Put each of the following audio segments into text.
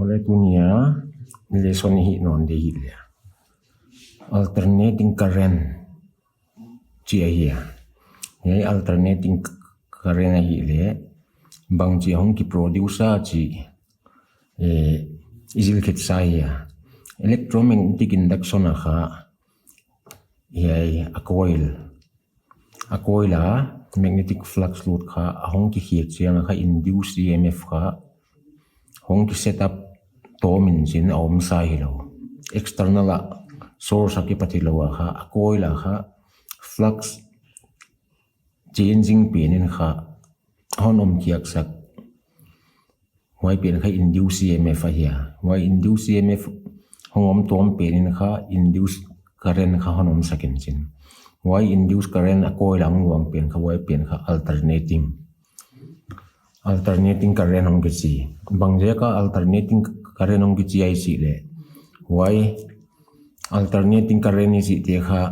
oleh dunia lesson hi non de hi alternating current chi hi ye alternating current hi le bang chi hong ki producer chi izil khet sai electromagnetic induction kha ye a coil magnetic flux load kha hong ki khiat chiang kha induce EMF kha hong ki setup to min jin om sai hilo external source ki patilo kha a coil kha flux changing pin kha honom kiak sak why pin kha induce EMF hi why induce EMF hongom tom pin kha induce current kha honom sakin chin why induce current a coil ang luang pin kha why pin kha alternating current hong ki bangje ka alternating current hong ki ai si le why alternating current is it kha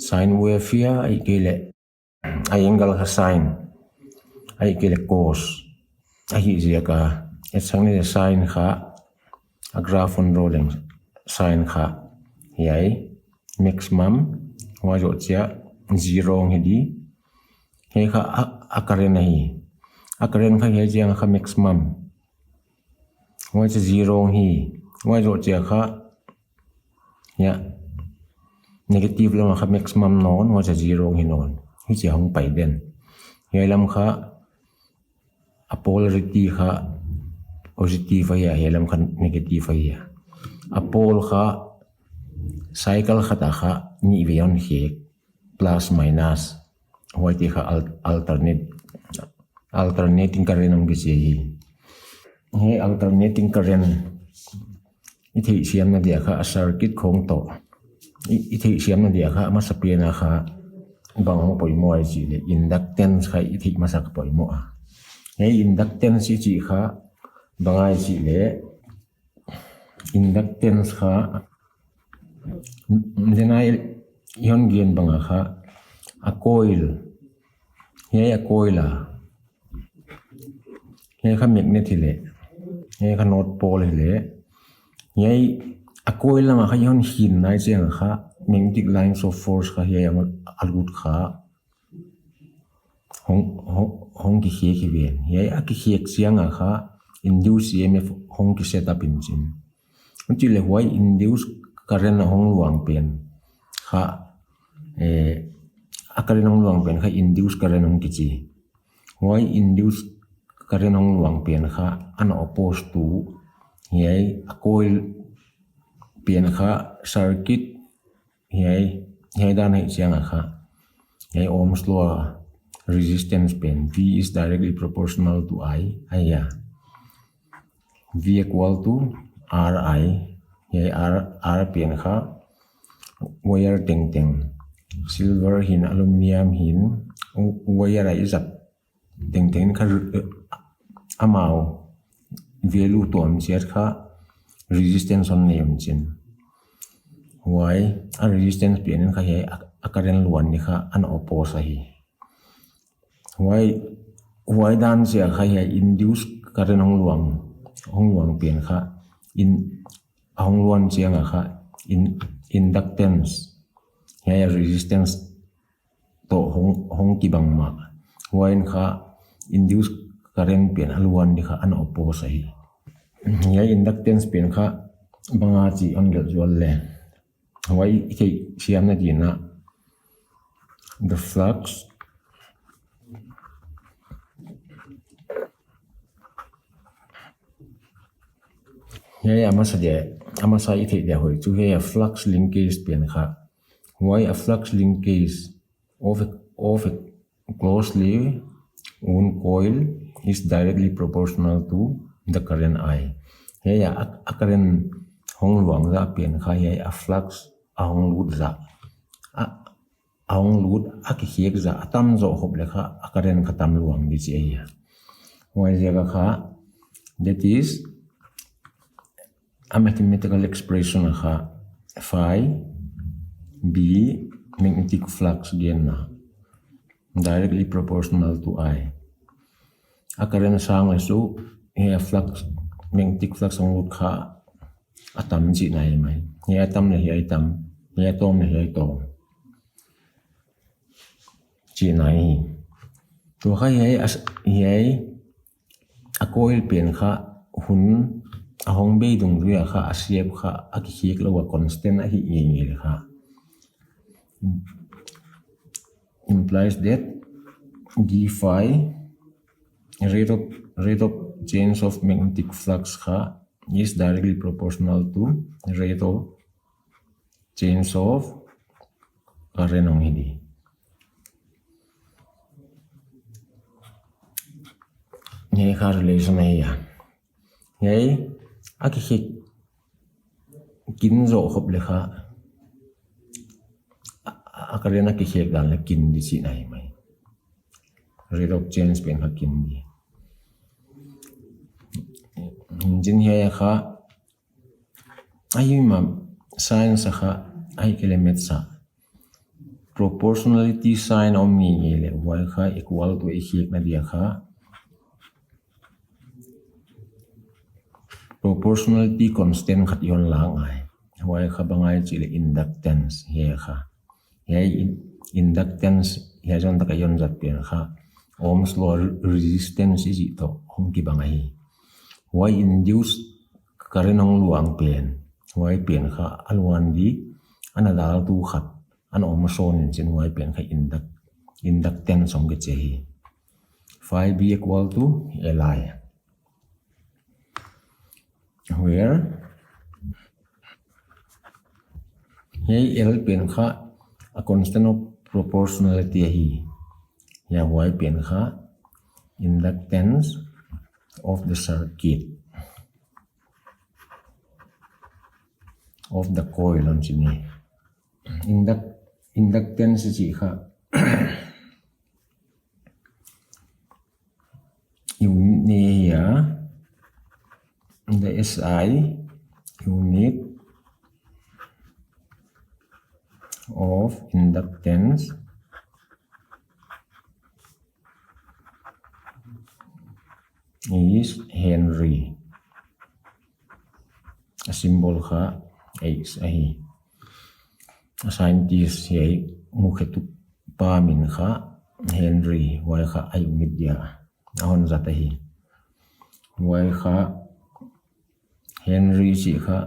sine wave ya ai ke le ai angle kha sine ai ke le cos ai ji ka sang ni sine kha a graph on rolling sine kha yai maximum wa jo chia zero ngi di he kha a current hi a current kha he jiang kha maximum wa cha zero hi wa jo chia kha ya negative lam kha maximum non wa cha zero hi non hi chi hong pai den he lam kha a polarity kha positive ya he lam kha negative ya a pole kha cycle khata kha ni vion he plus minus why ti kha alternating current ang gi he alternating current ithi siam na dia kha a circuit khong to ithi siam na dia kha ma sapiana kha bang poi mo ai chi le inductance kha ithi ma sak poi mo he inductance chi kha bangai chi le inductance kha denai yon gen banga kha a coil he a coil he kha magnet le he kha north pole le he a coil la kha yon hin nai cheng kha magnetic lines of force kha he alut kha hong ki he ven he a ki he chiang kha induce EMF hong ki setup in jin unti le why induce current hong luang pen kha a current hong luang pen kha induce current hong ki chi why induce current hong luang pen kha an opposed to he a coil pen kha circuit he dan he chiang kha he ohm's law resistance pen V is directly proportional to I V equal to RI he R pen kha wire teng silver hin aluminum hin wire ai zap teng kha amao value tom chet kha resistance on name chin why a resistance pen kha he a current luan ni kha an oppose hi why dan sia kha he induce current hong luang pen kha in hong luan chiang kha inductance he resistance to hong ki bang ma why kha induce current pen aluan ni kha an oppose hi he inductance pen kha banga chi angle jol le why ke siam na dina the flux he amasa ithi de hoi chu he a flux linkage pen kha why a flux linkage of a closely wound coil is directly proportional to the current I he a current hong luang za pen kha he a flux a hong lut za a hong lut a ki hiek za atam zo hop le kha a current khatam luang di chi ya why je kha that is a mathematical expression kha phi b magnetic flux gen na directly proportional to I a current sang le su he flux magnetic flux ang lut kha atam chi nai mai he atam le hi atam he atom le hi atom chi nai to kha he a coil pen kha hun a hong be dung ria kha a shape kha a ki khik lo wa constant a hi nge le kha implies that d phi rate of change of magnetic flux is directly proportional to rate of change of current on hindi. Ini ka relation na hiya. Yay, aki hik kinzo khop lekha akarena ki hik dan la kin di si nai mai. Rate of change pen ka kin di. Jin hiya kha ayuma science kha ay element sa proportionality sign om ni le y kha equal to a hik na dia kha proportionality constant khat yon lang ai y kha bangai chi le inductance hiya kha inductance hiya jon ta ka yon jat pen kha ohm's law resistance is to hong ki bangai y induced current ong luang pen y pen kha alwan di anadal tu khat an om son chin y pen kha inductance ong ge che hi phi b equal to li where L pen kha a constant of proportionality hi ya y pen kha inductance of the circuit of the coil on chini inductance chi kha unit ya the SI unit of inductance is Henry. A symbol kha H ahi. A scientist yai mukhetu pa min kha Henry y kha ay media ahon zatahi y kha Henry chi kha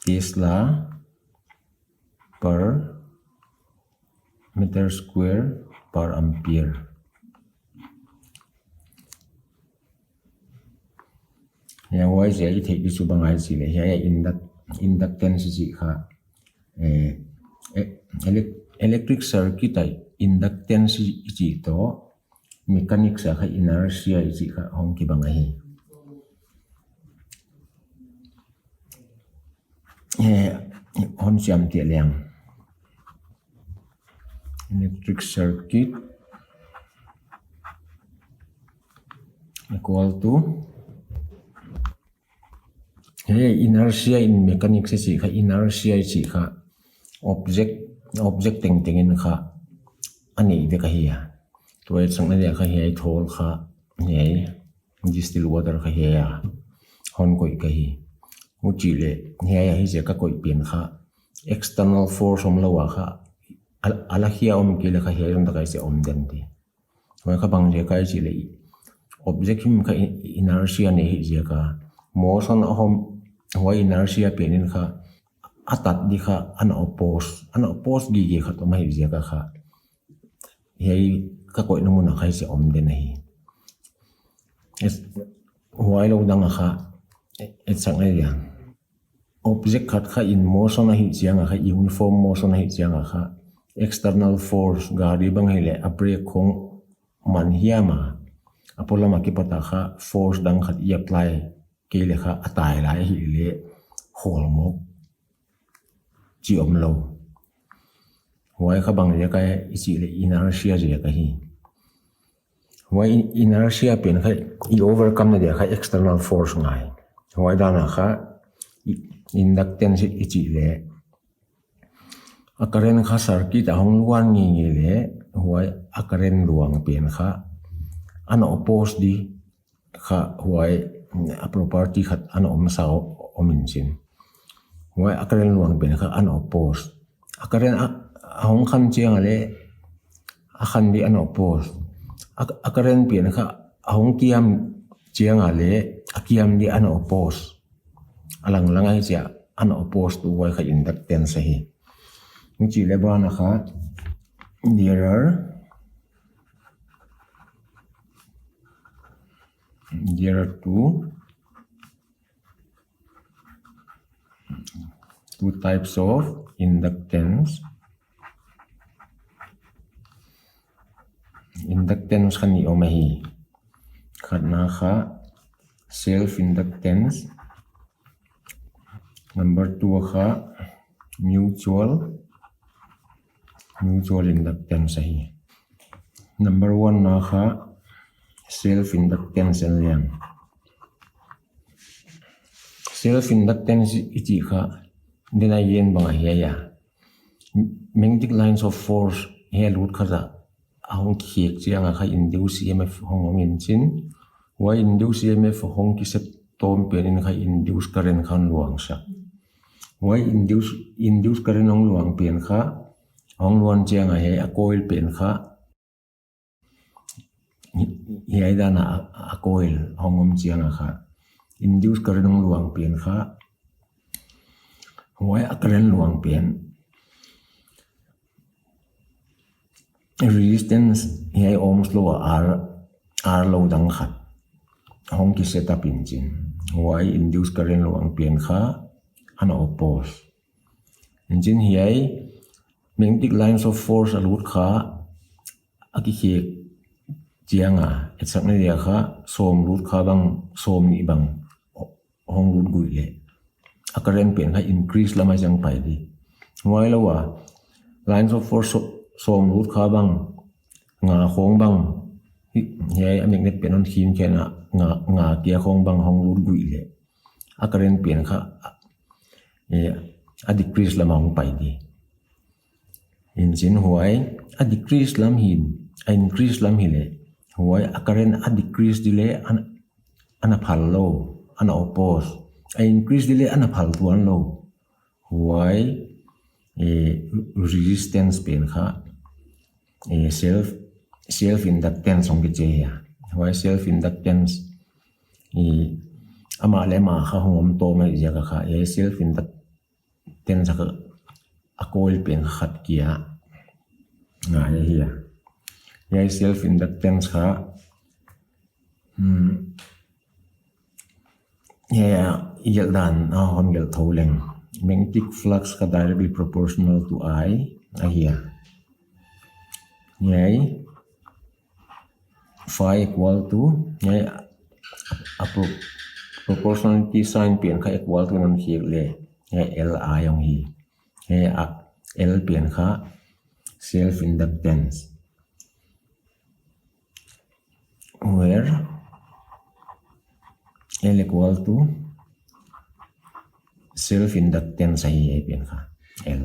Tesla per meter square per ampere. Ya y sẽ thể đi số bằng ai chỉ là hay inductance chỉ kha electric circuit tại inductance chỉ to mechanics sa kha inertia chỉ kha hong ki bằng ai hon siam tie liang electric circuit equal to inertia in mechanics chỉ kha inertia chỉ kha object ting in kha ani ve ka hiya toy sang na kha hiya thol kha hiya distilled water kha hiya hon koi ka hi uchi le hiya hi je ka koi pin kha external force om lawa kha ala hiya om ki le kha hiya jon ta kai se om den ti toy kha bang je kai chi le object him kha inertia ne hi je ka motion hom why inertia penin kha atat di kha an oppose gi kha to mai je ka kha hei ka koi no mun khai se om de nahi es why lo dang kha et sang ai ya object khat kha in motion hi chiang kha uniform motion hi chiang kha external force gari bang hele apre khong man hiama apolama ki pata kha force dang khat i apply ke le kha atai lai hi le holmok chi om lo why kha bang le ka ichi le inertia je ka hi why inertia pen kha I overcome na de kha external force ngai why da na kha inductance ichi le a current kha circuit a hong luan ngi le why a current luang pen kha an oppose di kha huai a property khat an sao omin chin huai akaren luang ben kha an oppose akaren hong khan chiang ale a khan di an oppose akaren ben kha hong kiam chiang ale akiam di an oppose alang langai chia an oppose tu huai kha inductance hi chi le bana kha there are two types of inductance khani omahi khatna kha self inductance number 2 kha mutual inductance hi number 1 na kha self inductance lian self inductance iti kha dina yen banga hiya magnetic lines of force he lut khaza ahong khiek chianga kha induce emf hong min chin wa induce emf hong ki set tom penin kha induce current khan luang sa wa induce current hong luang pen kha hong luan chianga he a coil pen kha hiya dana a coil hongom chianga kha induce current hong luang pen kha huai a current luang pen resistance hiya ohms law r lo dang khat hong ki setup in chin huai induce current luang pen kha an oppose engine hiya magnetic lines of force alut kha aki khek chianga etsakne dia kha som lut kha bang som ni bang hong lut gui le a current pen kha increase lama jang pai di huai lawa lines of force som lut kha bang nga khong bang hiya a magnet pen on khin kena nga kia khong bang hong lut gui le a current pen kha a decrease lama hong pai di engine huai a decrease lam hin a increase lam hi le huai a current a decrease dile ana phal lo ana oppose a increase dile ana phal tuan lo huai resistance pen kha self inductance ong ke ya huai self inductance ama le ma kha hom to mai ja kha self inductance kha a coil pen khat kia nga hiya hiya self inductance kha hiya yel dan a hon gel tholeng magnetic flux kha directly proportional to I a hiya hiya phi equal to hiya proportionality sign pen kha equal to non hi le hiya li ong hi hiya l pen kha self inductance where L equal to self inductance hi pen kha L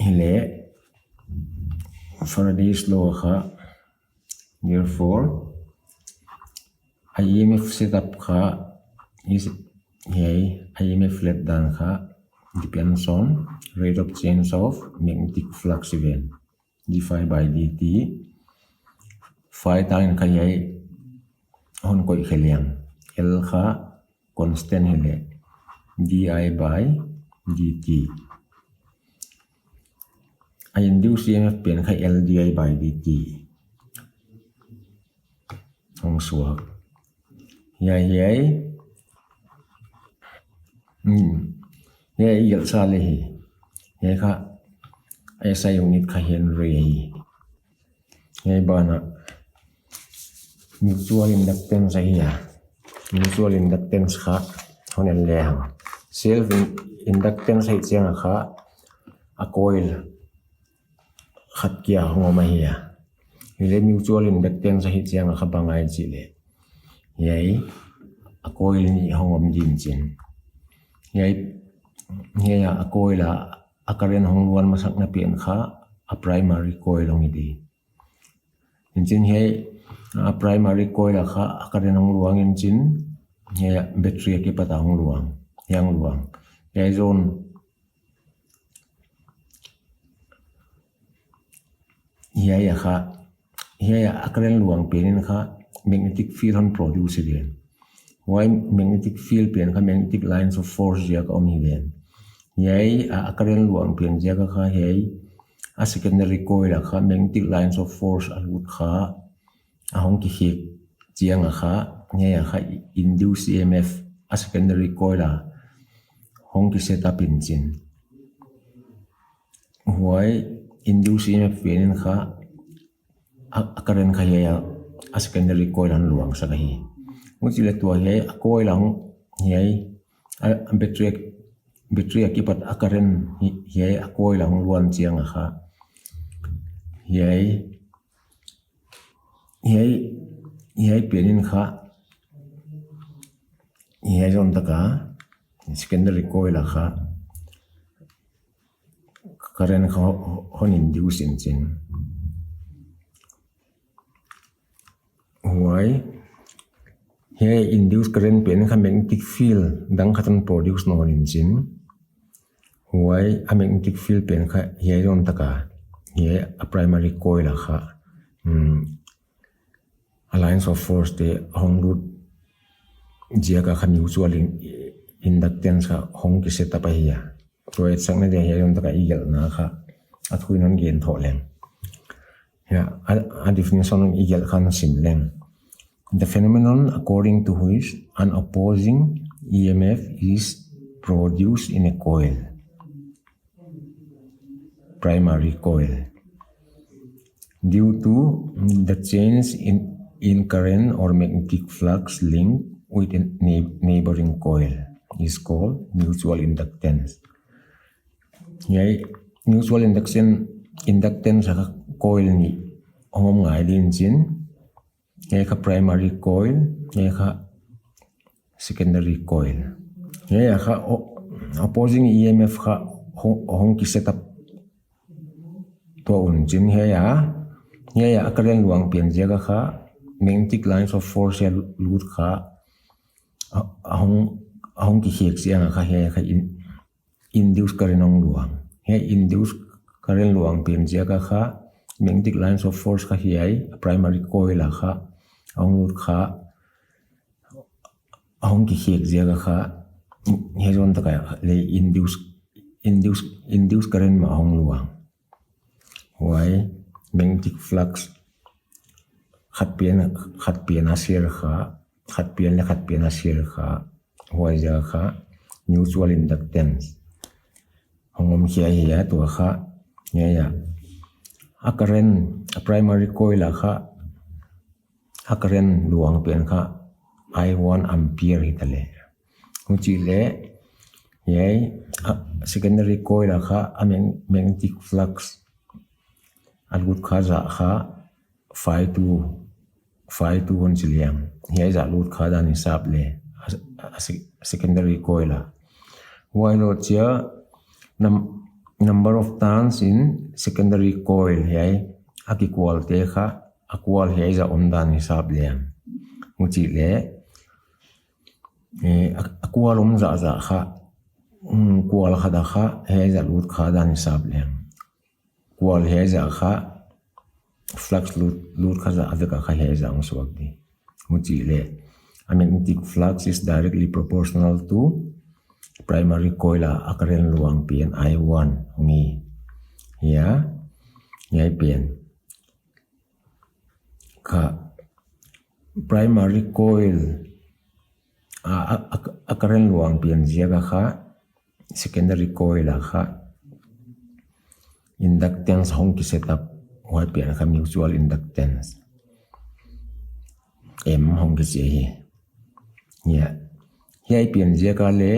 hele Faraday's law kha therefore IMF setup kha is IMF flat dan kha depends on rate of change of magnetic flux event d phi by dt phi tan kha yai hon koi kheliang L kha constant hele di by dt I induce EMF pen kha L di by dt hong suak yai yel sa le hi yai kha SI unit kha Henry hi yai bana mutual inductance hi ya mutual inductance kha honen le hang self inductance hi chiang kha a coil khat kia homa hi ya ile mutual inductance hi chiang kha bangai chi le yai a coil ni hongom din chin yai a coil a current hong luan masak na pian kha a primary coil ong idi in chin he primary coil kha current hong luang in chin he battery ki pata hong luang yang luang he zone he kha he current luang penin kha magnetic field hon produce again why magnetic field pen kha magnetic lines of force ya ka om hi ven yai current luang pen ja ka kha hei a secondary coil kha magnetic lines of force alut kha a hong ki hi chiang kha nge kha induced EMF a secondary coil hong ki set up in chin why induced EMF pen kha a current kha ya a secondary coil an luang sa hi muchi le tua he a coil ang hei a battery ki pat a current hei a coil ang luan chiang kha hei penin kha hei zon taka secondary coil kha current kha hon induce in chin why he induced current pen kha magnetic field dang khatan produce no in chin why a magnetic field pen kha he zon taka he a primary coil kha a lines of force te hong lut jia ka kha mutual inductance kha hong ki set up hi ya to it sang ne de he zon taka igel na kha a thui non gen tho leng ya a definition on igel khan sim leng the phenomenon according to which an opposing EMF is produced in a coil primary coil due to the change in current or magnetic flux linked with a neighboring coil is called mutual inductance. Mutual inductance sa coil ni ongom ngai din chin ka primary coil ka secondary coil ka opposing EMF ka hong ki setup to un chin ya current luang pian jaga kha magnetic lines of force ya lut kha ahong ki hek siang kha kha induce current ong luang induce current luang pian jaga kha magnetic lines of force kha hi primary coil kha ahong lut kha ahong ki hek jaga kha he zon ta ka le induce current ma ahong luang why magnetic flux khat pian asir kha khat pian asir kha why ja kha mutual inductance hongom hi ya to kha ya a current a primary coil kha a current luang pian kha I1 ampere hitale huchi le secondary coil kha a magnetic flux alut kha za kha phi 2 hon chiliang he za lut kha dan hisab le secondary coil while chia number of turns in secondary coil he equal te kha equal he za on dan hisab le muchi le equal za kha equal kha da kha he za lut kha dan hisab le equal he za kha flux lut kha za aveka kha he za ang suak di muchi le a magnetic flux is directly proportional to primary coil a current luang pian I1 ngi ya ngai pian kha primary coil a current luang pian jaga kha secondary coil kha inductance hong ki setup why pian kha mutual inductance m hong ki che hi ya hi pian jaga le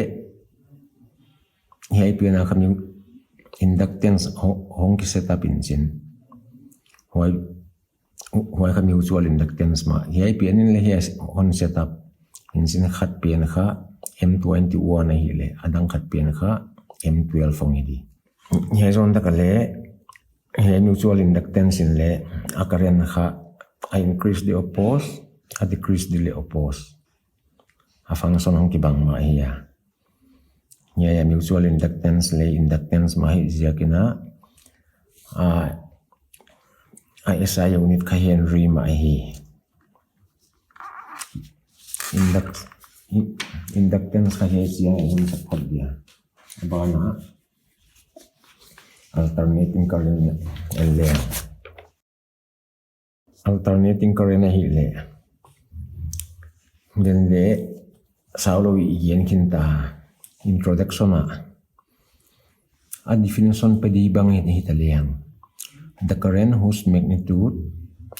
hi pian kha inductance hong ki setup in chin why kha mutual inductance ma hi pian in le hi on setup in chin khat pian kha M21 hi le adang khat pian kha M12 hong hi di he zon ta ka le he mutual inductance in le a current kha I increase the oppose, I decrease the oppose. A function hong kibang mahiya. Nya mutual inductance le inductance mahi zia kina SI unit ka Henry mahi. Inductance ka zia unit sa dia. Bana alternating current le. Alternating current hi le. Then le saulo iyan kinta introduction a definition pwede bang hitaliang. The current whose magnitude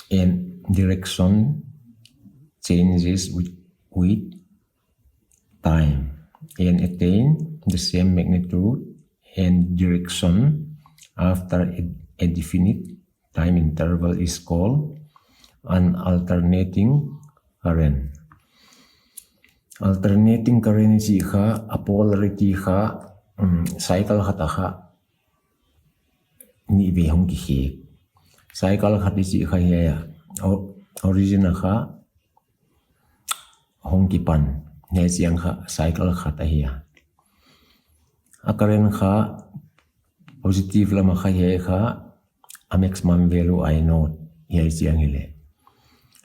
and direction changes with time and attain the same magnitude and direction after a definite time interval is called an alternating current. Alternating current ka a polarity ka cycle kata ni be hong ki cycle khati si ka ya origin ka hong ki pan ne siang ka cycle khata hiya a current ka positive lama ka a maximum value I naught ya siang hile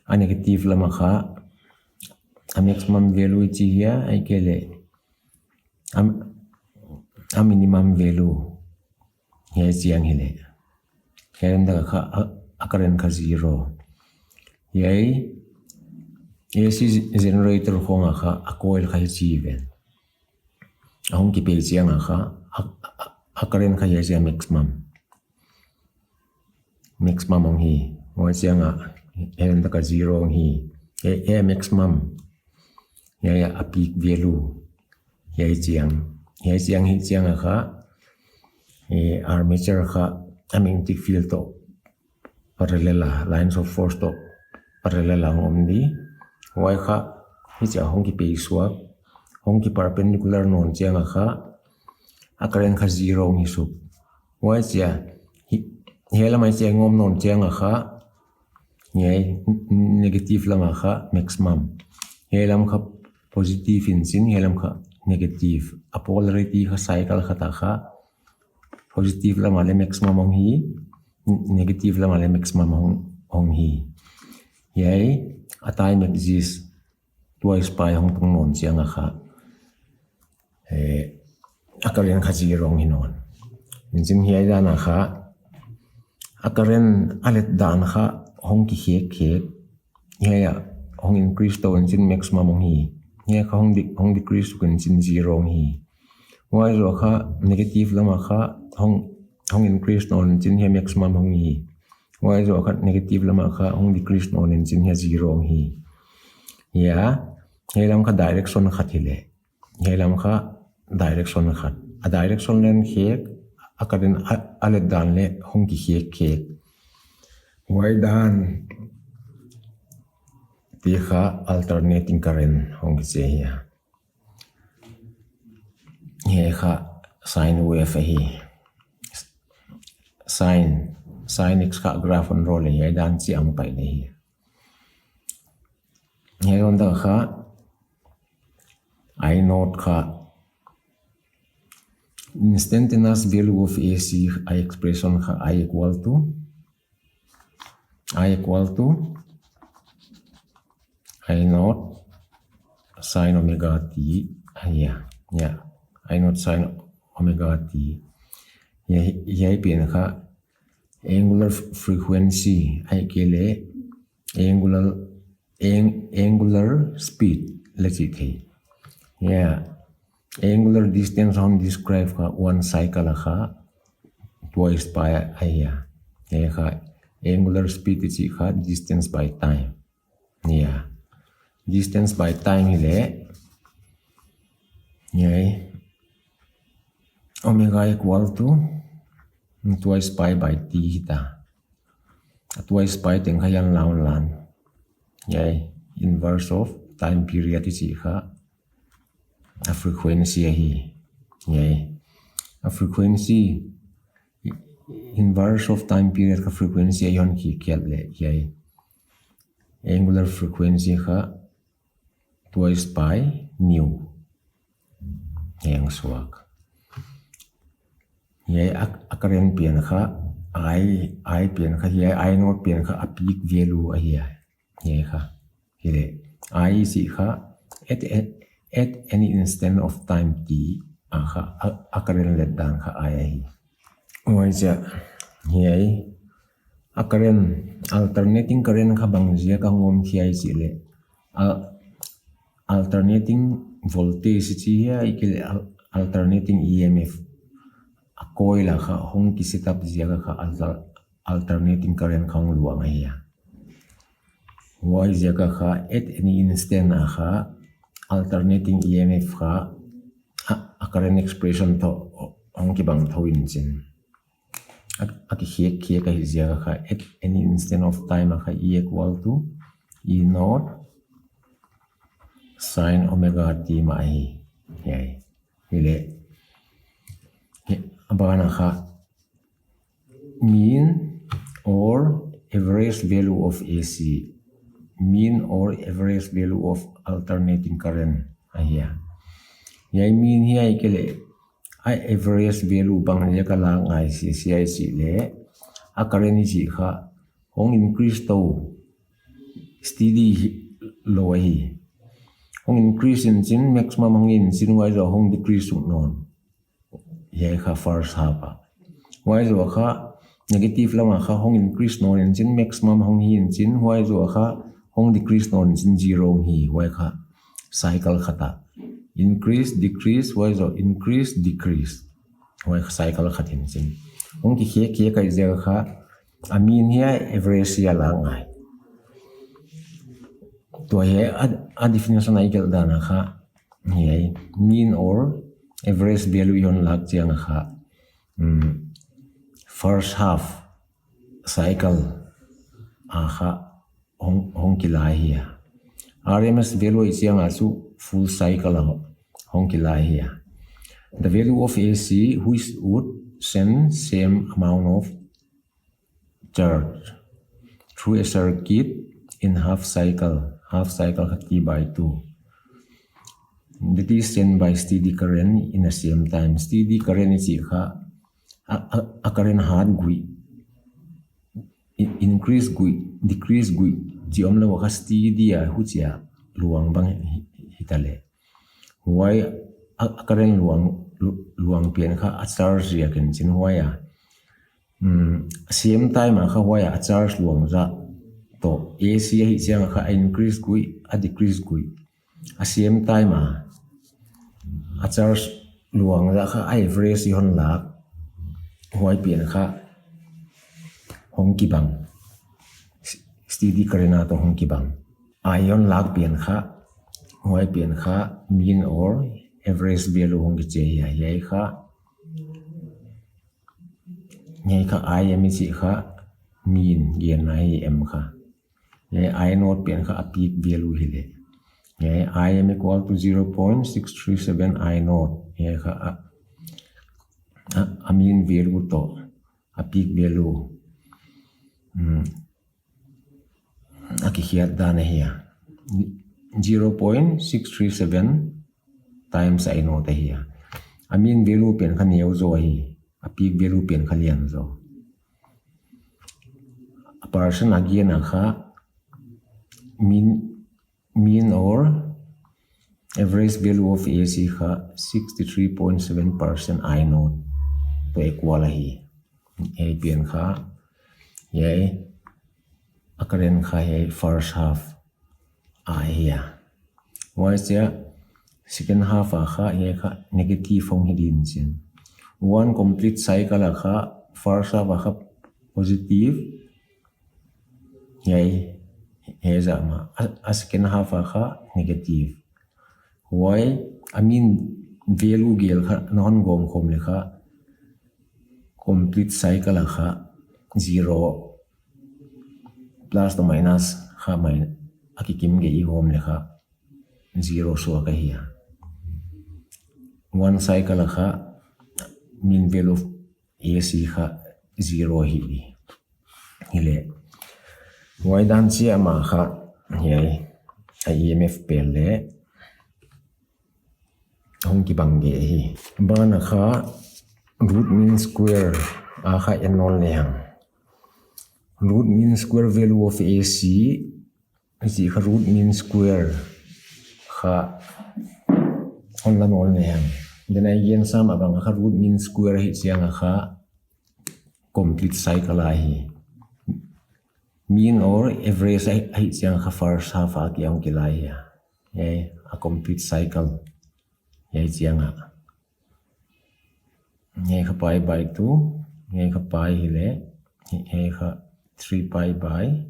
a negative lama ka a maximum value chi hiya ai kele a minimum value ya siang hile kaya nda ka a current ka zero yai AC generator ko nga ka a coil ka hichiven ahong ki pe siang ka a current ka ya siya maximum ang hi mo siang kaya nda ka zero ang hi maximum ya a peak value ya siang hi siang ka armature ka magnetic field to parallel lines of force to parallel ang omdi why ka hi siya hong ki pe swap hong ki perpendicular non siang ka a current ka zero ang hisuk why siya hela mai siya ngom non siang ka nyai negative lama ka maximum helam ka positive insin helam ka negative a polarity ka cycle kata ka positive lama le maximum hong hi negative lama le maximum hong hi yai a time exists twice pi hong tong non siang ka a current ka zero hong hinon insin hi dana ka a current alet dan ka hong ki hek ya hong increase to insin maximum hong hi ya ka hong decrease to insin zero hong hi why zo ka negative lama ka hong increase to insin hi maximum hong hi why zo ka negative lama ka hong decrease to insin hi zero hong hi ya helam ka direction khat hile helam ka direction khat a direction len hek a current alet dan le hong ki hek why dan tiha alternating current hong ki hiya he kha sine wave hi sine x ka graph on roll hi dan chi am pai le hi he on da kha I naught ka instantaneous value of AC I expression ka I equal to I naught sine omega t yeah I naught sine omega t yai pin ka angular frequency I kele angular speed let's say angular distance on describe ka one cycle ka twice pi ka angular speed is ka distance by time distance by time hile omega equal to twice pi by t hita twice pi teng hayan lan inverse of time period is ka a frequency a frequency inverse of time period ka frequency yon ki kel le angular frequency kha twice by nu yang suak ye current pian kha I pian kha ye I not pian kha a peak value a hi ye kha hile I si kha at any instant of time t a current let down kha I hi oi cha ye a current alternating current kha bang zia ka ngom thiai chi le alternating voltage chi ya ikil alternating EMF a coil kha hong ki setup zia kha alternating current khang luang ya why zia kha at any instant kha alternating EMF kha a current expression to hong ki bang thoin chin aki khie ka zia kha at any instant of time kha E equal to E naught sin omega t ma hi ye hile abana kha mean or average value of AC mean or average value of alternating current ahia ye mean hi ikele I average value bang le ka lang ai CIC le a current ji kha hong increase to steady low hi hong increase in chin maximum hong in chin wai zo hong decrease non ye kha first half wai zo kha negative lama kha hong increase non in chin maximum hong hi in chin wai zo kha hong decrease non chin zero hi wai kha cycle khata increase decrease wai zo increase decrease wai kha cycle khatin chin hong ki khie ka zia kha I mean here average ya la ngai to ye a definition ai kel dana kha ye mean or average value yon lag chiang kha first half cycle kha hong ki lai hi RMS value is chiang asu full cycle hong ki lai hi the value of AC which would send same amount of charge through a circuit in half cycle t by 2 that is sent by steady current in the same time steady current is kha a current hard gui increase gui decrease gui jiom lo kha steady a hu chia luang bang hitale why a current luang pian kha a charge ya ken chin waya same time kha waya a charge luang za to AC hi chiang kha increase gui a decrease gui a same time a charge luang za kha average hon la huai pian kha hong ki bang steady current to hong ki bang ion lag pian kha huai pian kha mean or average value hong ki che ya yai kha IM chi kha mean gen ai m kha ye I not pian kha a peak value hi le ye IM equal to 0.637 I not ye kha a mean value to a peak value a ki hiat dana hi 0.637 times I not hi a mean value pian kha neu zo hi a peak value pian kha lian zo a person again kha mean or average value of AC kha 63.7% I naught to equal hi a pian kha ye a current kha ye first half I here why sia second half kha ye kha negative hong hi din chin one complete cycle kha first half kha positive ye heza ma a second half kha negative why I mean value gel kha non gom khom le kha complete cycle kha 0 plus to minus kha mai akikim ge I gom le kha 0 so ka hi one cycle kha mean value of AC kha 0 hi ile why dan chi ama kha Yay, IMF pele. Hong ki bangge hi. Bana kha root mean square kha enol lehang. Root mean square value of AC is kha root mean square kha on la nol lehang. Then again sam abang kha root mean square hi chiang kha complete cycle hi. Mean or average hi chiang kha first half a kyang kilai ya. Yay, a complete cycle. Yay chiang a. Yay kha pi by 2, yay kha pi hi le, yay kha 3 pi by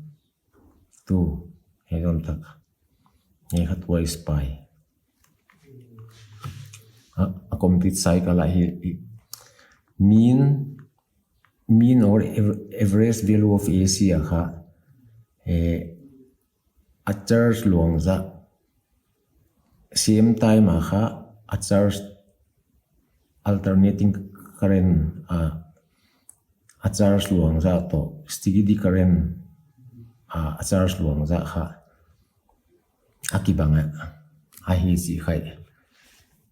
2. Yay don tak. Yay kha twice pi. A complete cycle hi. Mean or average value of AC kha a charge luang za same time kha a charge alternating current a charge luang za to steady current a charge luang za kha akibanga a hi chi khai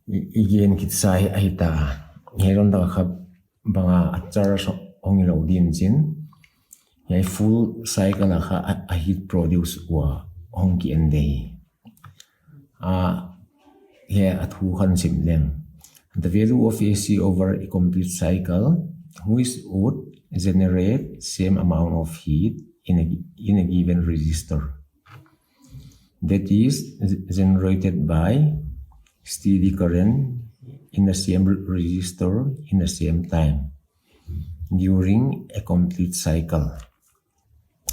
igen kit sai a hita heron da kha banga a charge ongilo din chin yai full cycle kha a heat produce wa hongki endei here at who han sim leng the value of AC over a complete cycle which would generate same amount of heat in a given resistor that is generated by steady current in the same resistor in the same time during a complete cycle.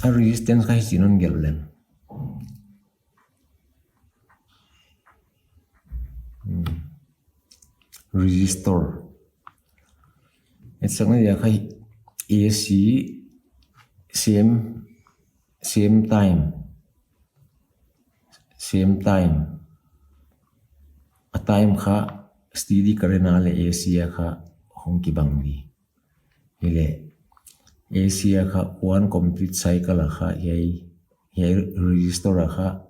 A resistance kay sinon gelen. Resistor. It's something like AC same time. A time ka steady current ale AC ka hongki bangdi. Ile AC kha one complete cycle kha yai resistor kha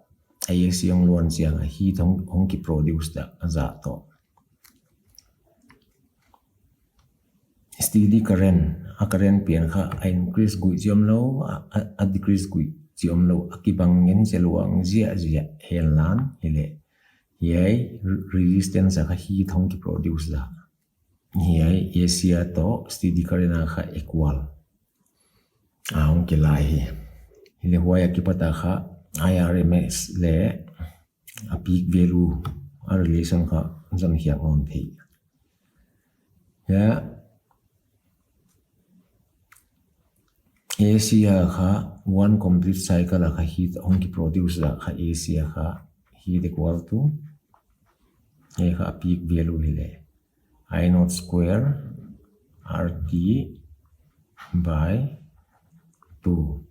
AC ang luan siang heat hong ki produce da za to steady current a current pian kha increase gui jiom lo a decrease gui jiom lo akibang ngin cheluang zia helan ile yai resistance kha heat hong ki produce da yai AC to steady current kha equal aung kilai ile huaya kipata kha IRMS le a peak value a relation kha jam hiang on thei ya AC kha one complete cycle kha heat onki produce da kha AC kha heat equal to a kha peak value ile I naught square RT by 2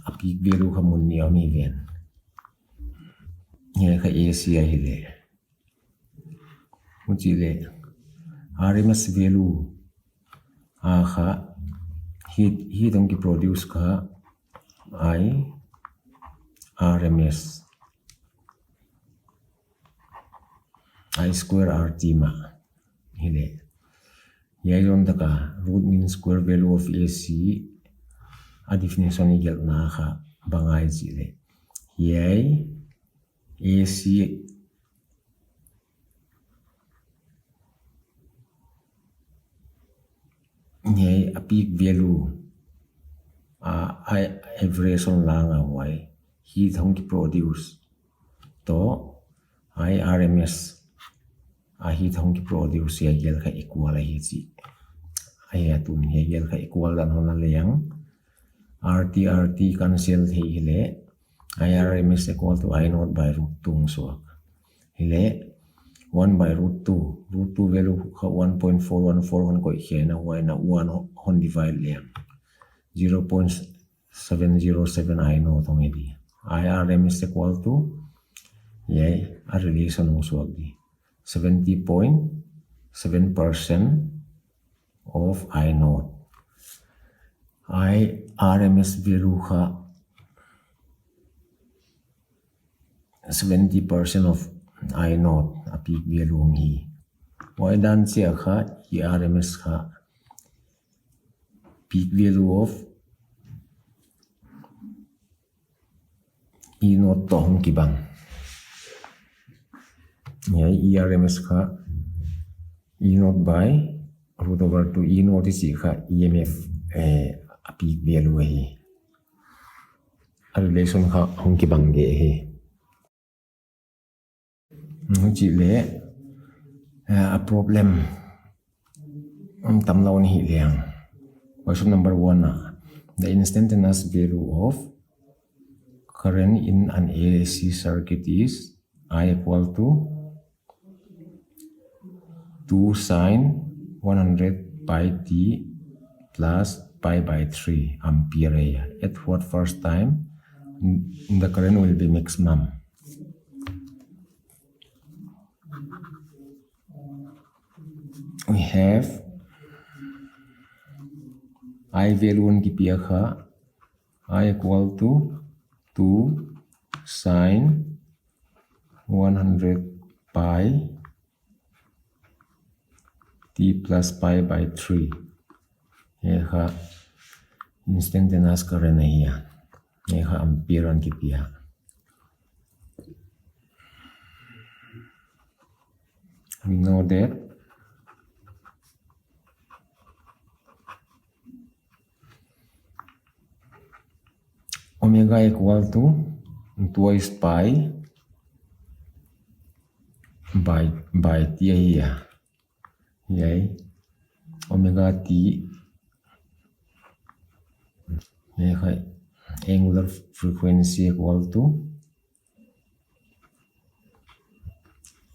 a peak value kha mun ni ami ven ye kha AC hi le muchi le RMS value a kha heat onki produce kha I RMS I square RT ma hi le yai ron taka root mean square value of AC a definition igel na kha bangai ji le yai AC yai a peak value I average on lang awai heat hong ki produce to I RMS a heat hong ki produce ya gel kha equal hi chi ai atun ya gel kha equal dan hona leyang RT cancel hi le IRMS equal to I naught by root 2 so ile 1 by root 2 value kha 1.414 hon ko he na why na 1 hon divide leyang 0.707 I naught hong di IRMS equal to yay a relation ng so di 70.7% of I naught. I RMS value kha 70% of I naught a peak value hi. Y dan chia kha RMS kha peak value of E naught to hong ki bang. Yai RMS kha E naught by root over 2 E naught is kha EMF a peak value hi. A relation kha hong ki bang ge hi. Chỉ lẽ a problem tam lâu hi liang. Question number 1 the instantaneous value of current in an AC circuit is I equal to 2 sine 100 pi t plus pi by 3 ampere. At what first time the current will be maximum? We have I value on ki pia kha I equal to 2 sine 100 pi t plus pi by 3. Ye kha instantaneous current hi. Ye kha ampere on ki pia. We know that omega equal to twice pi by t here. Yay. Omega t angular frequency equal to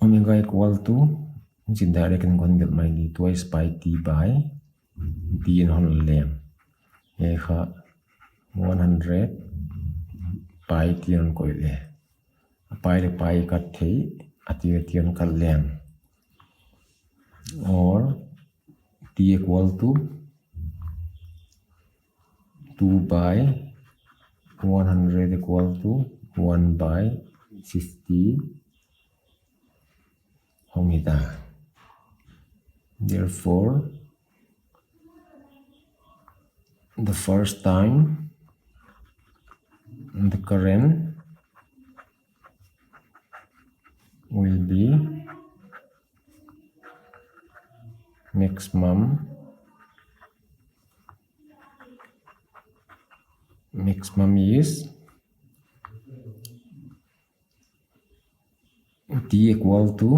omega equal to direct and convert my twice pi t by t in whole length. 100 pi tian koi le pi le pi kat thei ati tian kal leng or t equal to 2 by 100 equal to 1 by 50 ohmita. Therefore the first time the current will be maximum is t equal to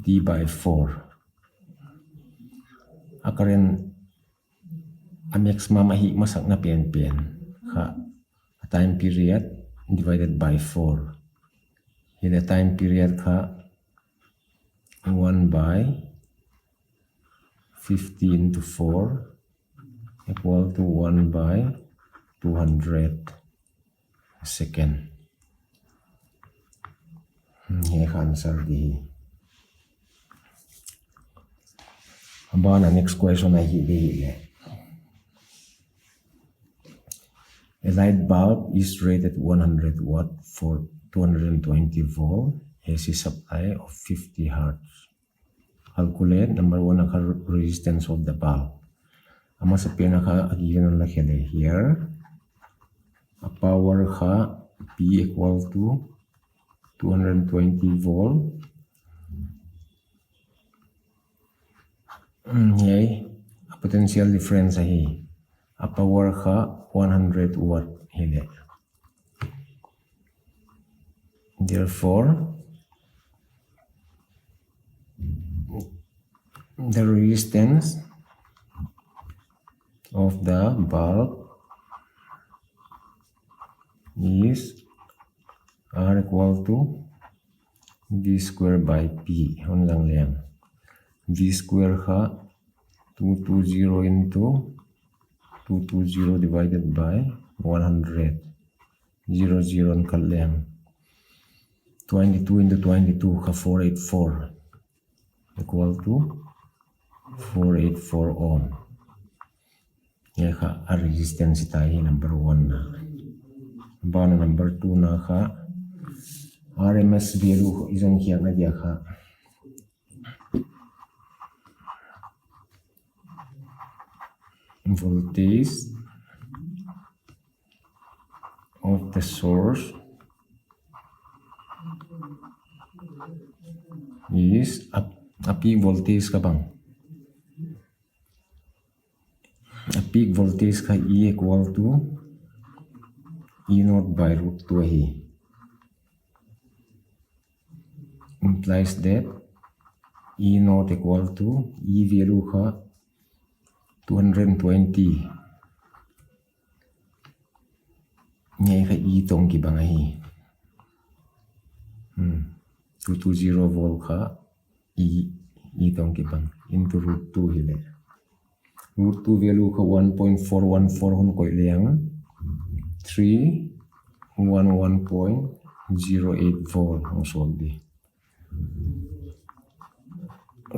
t by 4. A current a maximum hi masak na pian a time period divided by 4. Here the time period 1 by 50 into 4 equal to 1 by 200 second. Here answer the about the next question I hit. A light bulb is rated 100 watt for 220 volt AC supply of 50 hertz. Calculate number 1 ang resistance of the bulb. Ama sa pinaka-agiyan na here, a power P equal to 220 volt. A potential difference a power 100 watt hele. Therefore the resistance of the bulb is R equal to V square by P. V square 220 into 220 divided by 100. 0 ang kaleng. 22 into 22 484 equal to 484 ohm. A resistance tayo number 1 na. bana number 2 na kha RMS value izong hiang na dia kha voltage of the source is a peak voltage ka bang a peak voltage ka E equal to E naught by root 2 hi implies that E naught equal to E value ka 220 ngay ka E tong ki bang hi 220 volt ka E tong ki bang into root 2 hi le root 2 value ka 1.414 hun koi liang 311.08 volt ang solve di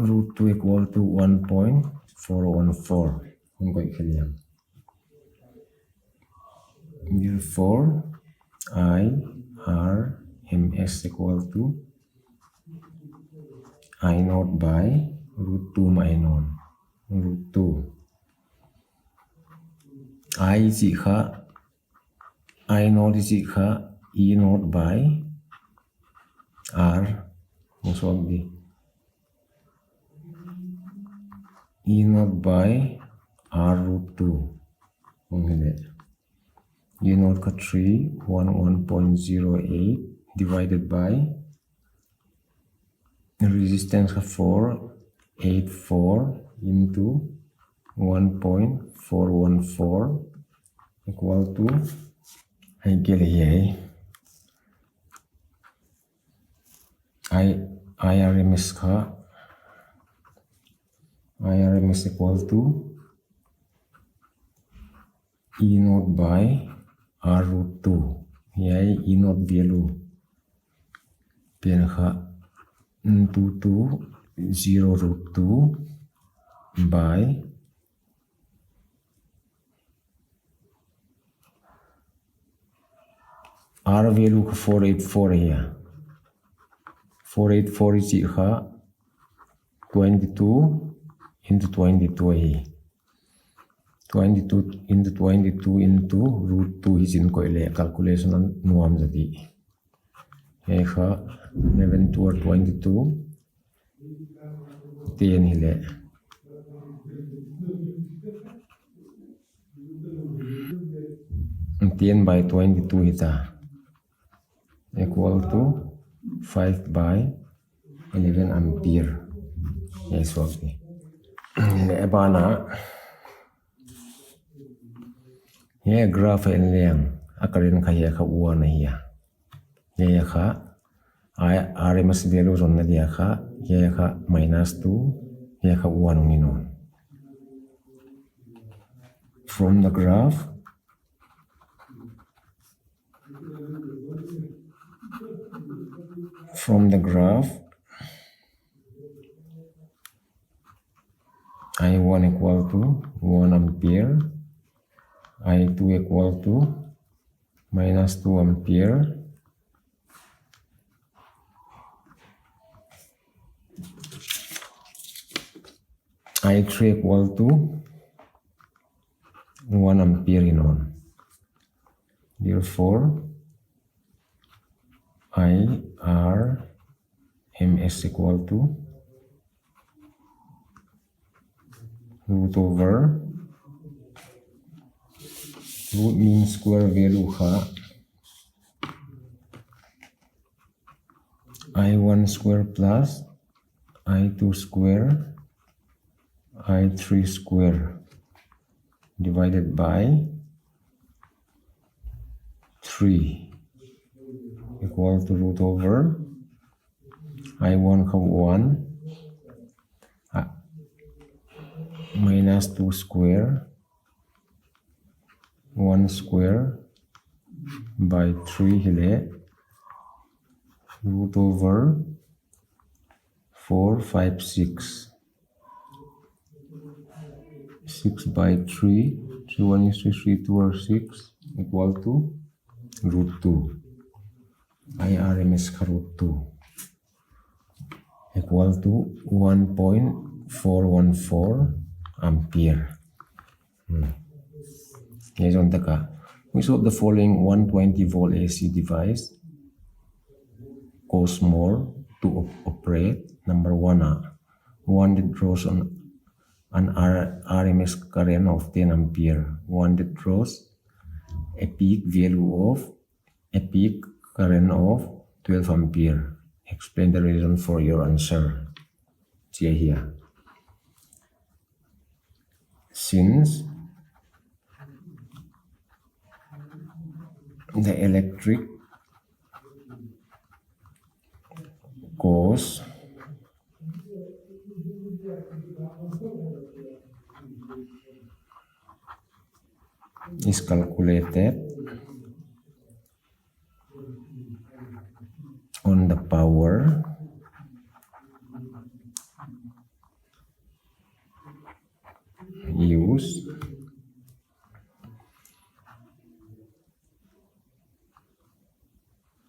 root 2 equal to 1.414 hun koi liang therefore IRMS equal to I naught by root 2 minus root 2 I ji kha I naught ji kha E naught by R ang solve di E naught by R root 2 ang hili E naught ka 311.08 divided by resistance ka 484 into 1.414 equal to I get here IRMS ka IRMS equal to E naught by R root 2 yai E naught value pen kha 220 root 2 by R value ka 484 here 484 is kha 22 into 22 here 22 into 22 into root 2 is in ko ile calculation on nuam jadi ye kha 11 to 22 10 hile 10 by 22 hita equal to 5 by 11 ampere yes okay le bana ye graph en liang akarin kha ye kha uwa na hiya ye kha RMS value ron na dia kha ye kha -2 ye kha 1 nginon from the graph I1 equal to 1 ampere I2 equal to -2 ampere I3 equal to 1 ampere inon therefore IRMS equal to root over root mean square value kha I1 square plus I2 square I3 square divided by 3 equal to root over I1 ka 1 -2 square 1 square by 3 hile root over 4 5 6 6 by 3 3 1 is 3 3 2 or 6 equal to root 2 IRMS ka root 2 equal to 1.414 ampere. Which of the following 120 volt AC device costs more to operate? Number 1, one that draws an RMS current of 10 ampere, one that draws a peak current of 12 ampere. Explain the reason for your answer. See here. Since the electric cost is calculated on the power used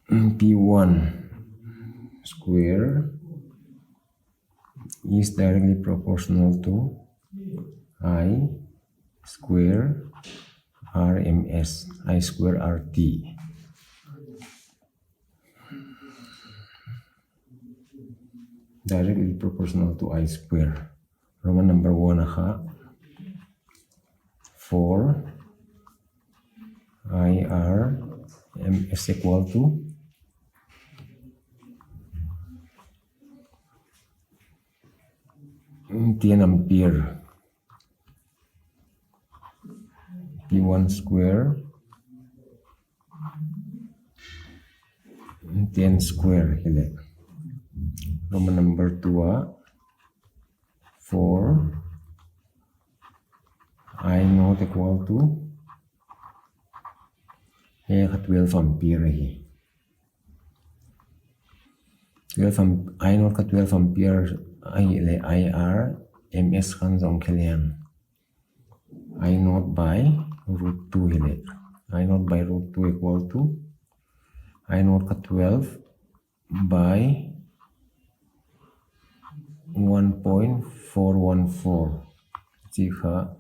P1 square is directly proportional to I square RMS, I square RT. Directly proportional to I square. Roman number 1 for IRMS equal to 10 ampere. P1 square 10 square. Roman number 2 for I naught equal to 12 ampere. 12 I naught ka 12 ampere IR MS kan zong kalian I naught by root 2 I naught by root 2 equal to I naught ka 12 by 1.414. Jika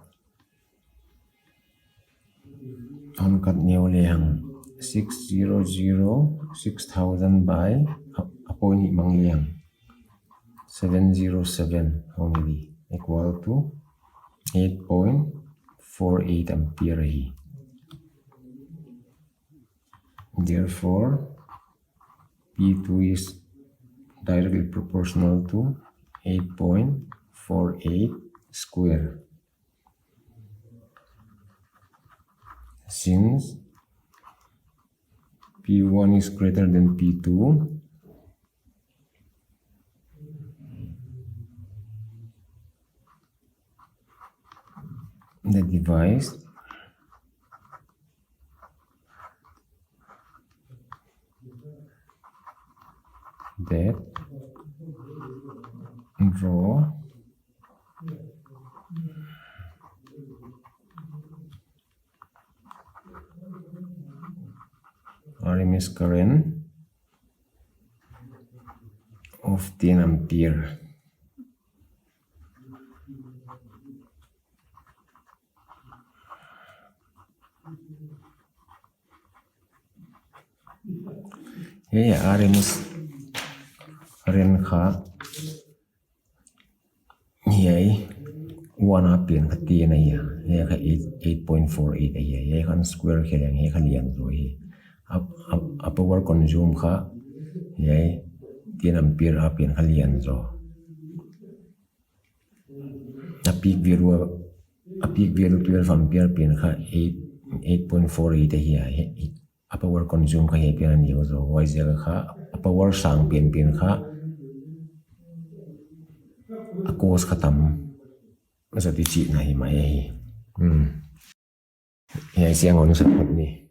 angkat liang 600,000 by apa ini mang liang 707 only equal to 8.48 ampere. Therefore, P2 is directly proportional to 8.48 square. Since P1 is greater than P2, the device that draw RMS current of 10 ampere. RMS current ka one ampere ka tiyan ka 8.48 kan square kaya ka liyan rồi power consume ka 10 ampere apian ka liyan rồi a peak value 12 ampere pian ka 8.48 power consume ka pian ni rồi why zero ka power sang pian ka cost khatam sa ti chi na hi mai hi siang on sa ni